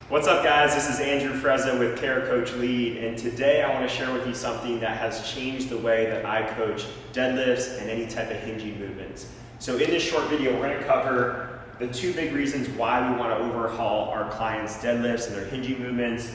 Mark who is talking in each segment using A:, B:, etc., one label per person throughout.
A: What's up guys, this is Andrew Frezza with Care Coach Lead, and today I want to share with you something that has changed the way that I coach deadlifts and any type of hinging movements. So in this short video, we're going to cover the two big reasons why we want to overhaul our clients' deadlifts and their hinging movements,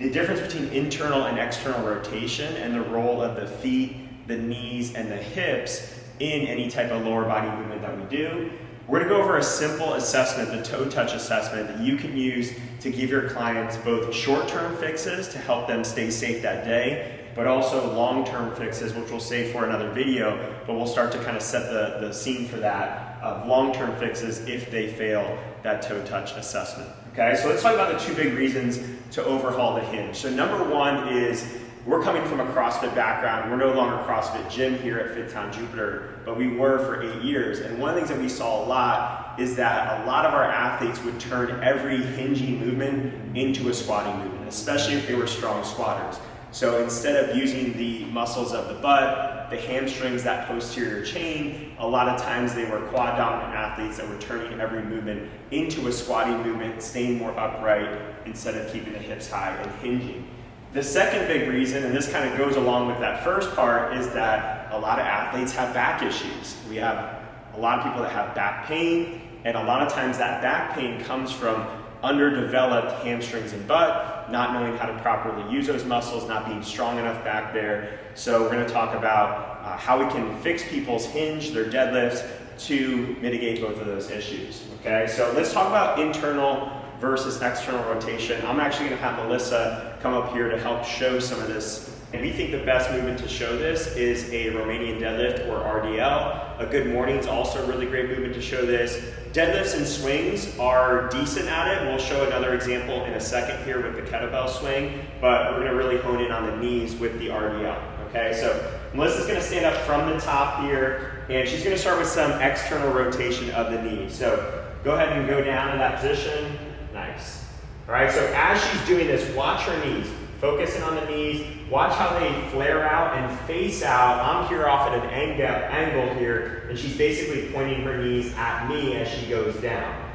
A: the difference between internal and external rotation, and the role of the feet, the knees, and the hips in any type of lower body movement that we do. We're going to go over a simple assessment, the toe touch assessment, that you can use to give your clients both short-term fixes to help them stay safe that day, but also long-term fixes, which we'll save for another video, but we'll start to kind of set the scene for that, of long-term fixes if they fail that toe touch assessment. Okay, so let's talk about the two big reasons to overhaul the hinge. So number one is, we're coming from a CrossFit background. We're no longer CrossFit Gym here at FitTown Jupiter, but we were for 8 years. And one of the things that we saw a lot is that a lot of our athletes would turn every hinging movement into a squatting movement, especially if they were strong squatters. So instead of using the muscles of the butt, the hamstrings, that posterior chain, a lot of times they were quad dominant athletes that were turning every movement into a squatting movement, staying more upright instead of keeping the hips high and hinging. The second big reason, and this kind of goes along with that first part, is that a lot of athletes have back issues. We have a lot of people that have back pain, and a lot of times that back pain comes from underdeveloped hamstrings and butt, not knowing how to properly use those muscles, not being strong enough back there. So we're going to talk about how we can fix people's hinge, their deadlifts, to mitigate both of those issues. Okay, so let's talk about internal versus external rotation. I'm actually going to have Melissa come up here to help show some of this. And we think the best movement to show this is a Romanian deadlift, or RDL. A good morning is also a really great movement to show this. Deadlifts and swings are decent at it. We'll show another example in a second here with the kettlebell swing, but we're going to really hone in on the knees with the RDL. Okay, so Melissa's going to stand up from the top here, and she's going to start with some external rotation of the knees. So go ahead and go down in that position. Nice. All right, so as she's doing this, watch her knees. Focusing on the knees. Watch how they flare out and face out. I'm here off at an angle here, and she's basically pointing her knees at me as she goes down.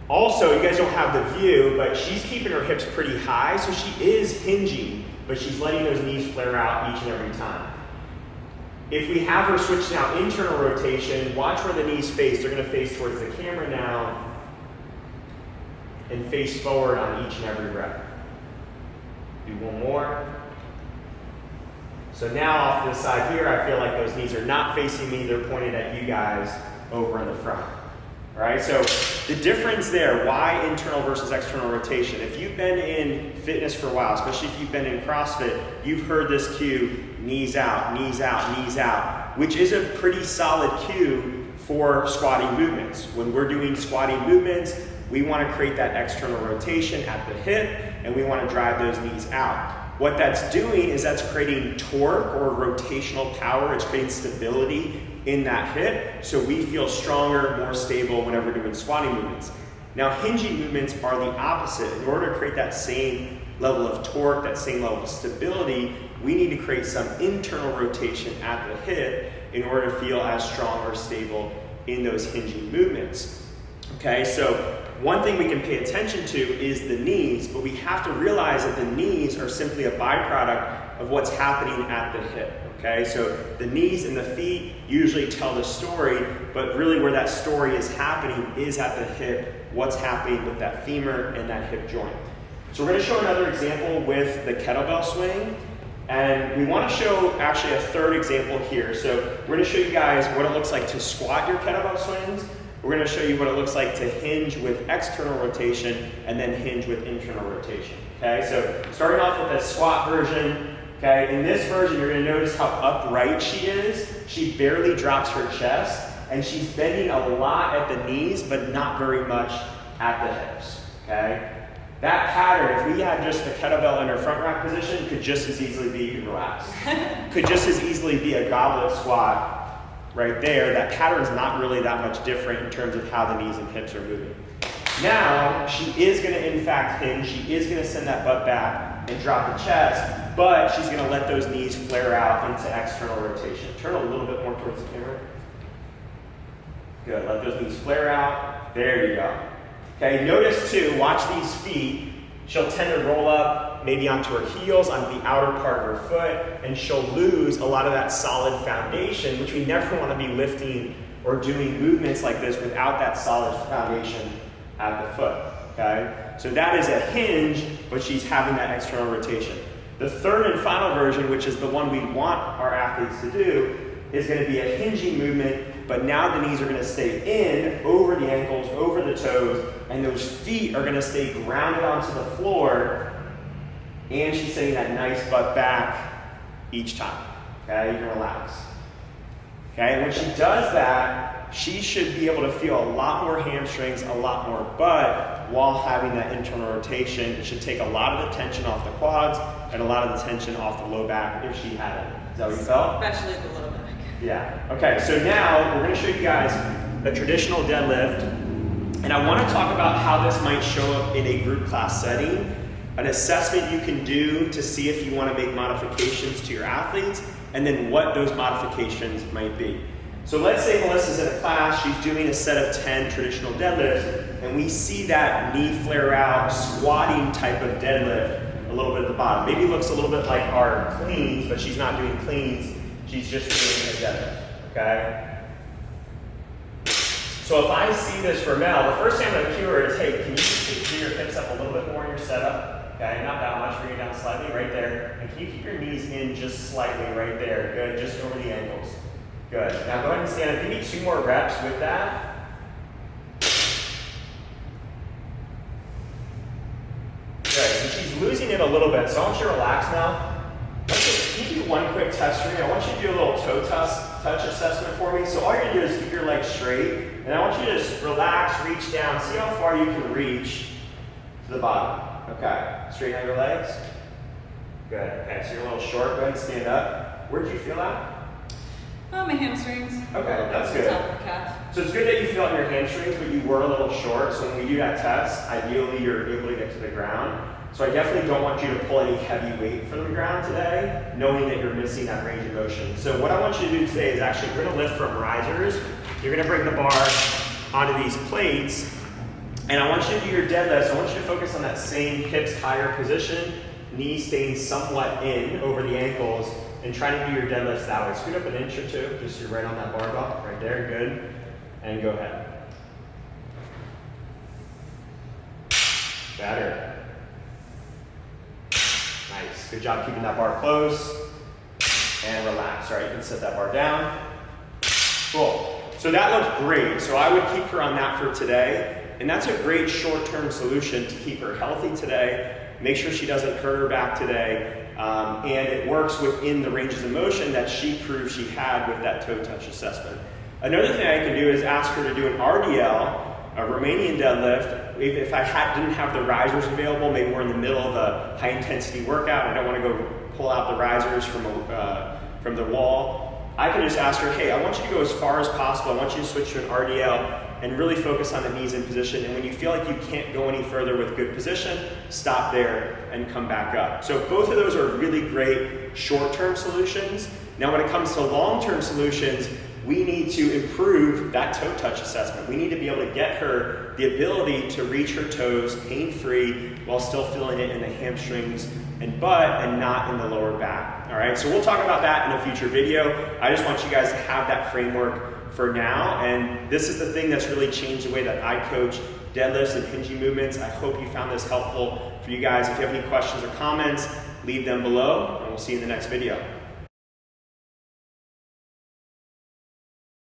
A: Also, you guys don't have the view, but she's keeping her hips pretty high, so she is hinging, but she's letting those knees flare out each and every time. If we have her switch now internal rotation, watch where the knees face. They're going to face towards the camera now and face forward on each and every rep. Do one more. So now off to the side here, I feel like those knees are not facing me, they're pointed at you guys over in the front. All right, so the difference there, why internal versus external rotation? If you've been in fitness for a while, especially if you've been in CrossFit, you've heard this cue, knees out, knees out, knees out, which is a pretty solid cue for squatting movements. When we're doing squatting movements, we want to create that external rotation at the hip, and we want to drive those knees out. What that's doing is that's creating torque or rotational power. It's creating stability in that hip, so we feel stronger, more stable whenever we're doing squatting movements. Now, hinging movements are the opposite. In order to create that same level of torque, that same level of stability, we need to create some internal rotation at the hip in order to feel as strong or stable in those hinging movements. Okay, so one thing we can pay attention to is the knees, but we have to realize that the knees are simply a byproduct of what's happening at the hip. Okay, so the knees and the feet usually tell the story, but really where that story is happening is at the hip, what's happening with that femur and that hip joint. So we're going to show another example with the kettlebell swing, and we want to show actually a third example here. So we're going to show you guys what it looks like to squat your kettlebell swings. We're going to show you what it looks like to hinge with external rotation and then hinge with internal rotation. Okay, so starting off with a squat version. Okay, in this version, you're going to notice how upright she is. She barely drops her chest, and she's bending a lot at the knees, but not very much at the hips. Okay, that pattern, if we had just the kettlebell in her front rack position, could just as easily be relaxed. Could just as easily be a goblet squat. Right there, that pattern's not really that much different in terms of how the knees and hips are moving. Now, she is going to in fact hinge, she is going to send that butt back and drop the chest, but she's going to let those knees flare out into external rotation. Turn a little bit more towards the camera. Good, let those knees flare out. There you go. Okay, notice too, watch these feet. She'll tend to roll up maybe onto her heels, onto the outer part of her foot, and she'll lose a lot of that solid foundation, which we never want to be lifting or doing movements like this without that solid foundation at the foot. Okay, so that is a hinge, but she's having that external rotation. The third and final version, which is the one we want our athletes to do, is going to be a hinging movement, but now the knees are going to stay in, over the ankles, over the toes, and those feet are going to stay grounded onto the floor, and she's sending that nice butt back each time. Okay, you can relax. Okay, and when she does that, she should be able to feel a lot more hamstrings, a lot more butt, while having that internal rotation. It should take a lot of the tension off the quads and a lot of the tension off the low back if she had it. Is that what you felt?
B: Especially the low back.
A: Yeah. Okay, so now we're going to show you guys a traditional deadlift, and I want to talk about how this might show up in a group class setting, an assessment you can do to see if you want to make modifications to your athletes, and then what those modifications might be. So let's say Melissa's in a class, she's doing a set of 10 traditional deadlifts, and we see that knee flare out, squatting type of deadlift a little bit at the bottom. Maybe it looks a little bit like our cleans, but she's not doing cleans, she's just doing a deadlift, okay? So if I see this for Mel, the first thing I'm going to cue her is, hey, can you just do your hips up a little bit more in your setup? Okay, not that much, bring it down slightly, right there. And can you keep your knees in just slightly, right there? Good, just over the ankles. Good. Now go ahead and stand up. Give me 2 more reps with that. Good, so she's losing it a little bit, so I want you to relax now. Can you do one quick test for me? I want you to do a little toe touch assessment for me. So all you're going to do is keep your legs straight, and I want you to just relax, reach down, see how far you can reach to the bottom. Okay, straighten out your legs. Good, okay, so you're a little short. Go ahead and stand up. Where did you feel that?
B: My hamstrings.
A: Okay, that's good.
B: Top of the calf.
A: So it's good that you feel it in your hamstrings, but you were a little short. So when we do that test, ideally you're able to get to the ground. So I definitely don't want you to pull any heavy weight from the ground today, knowing that you're missing that range of motion. So what I want you to do today is actually, we're gonna lift from risers. You're gonna bring the bar onto these plates, and I want you to do your deadlifts. I want you to focus on that same hips higher position, knees staying somewhat in over the ankles, and try to do your deadlifts that way. Scoot up an inch or two, just so you're right on that barbell, right there, good. And go ahead. Better. Nice, good job keeping that bar close. And relax, all right, you can set that bar down. Cool, so that looked great. So I would keep her on that for today. And that's a great short-term solution to keep her healthy today, make sure she doesn't hurt her back today, and it works within the ranges of motion that she proved she had with that toe touch assessment. Another thing I can do is ask her to do an RDL, a Romanian deadlift. If I didn't have the risers available, maybe we're in the middle of a high-intensity workout, I don't want to go pull out the risers from the wall, I can just ask her, hey, I want you to go as far as possible, I want you to switch to an RDL, and really focus on the knees in position. And when you feel like you can't go any further with good position, stop there and come back up. So both of those are really great short-term solutions. Now when it comes to long-term solutions, we need to improve that toe touch assessment. We need to be able to get her the ability to reach her toes pain-free while still feeling it in the hamstrings and butt and not in the lower back. All right, so we'll talk about that in a future video. I just want you guys to have that framework for now, and this is the thing that's really changed the way that I coach deadlifts and hinging movements. I hope you found this helpful for you guys. If you have any questions or comments, leave them below, and we'll see you in the next video.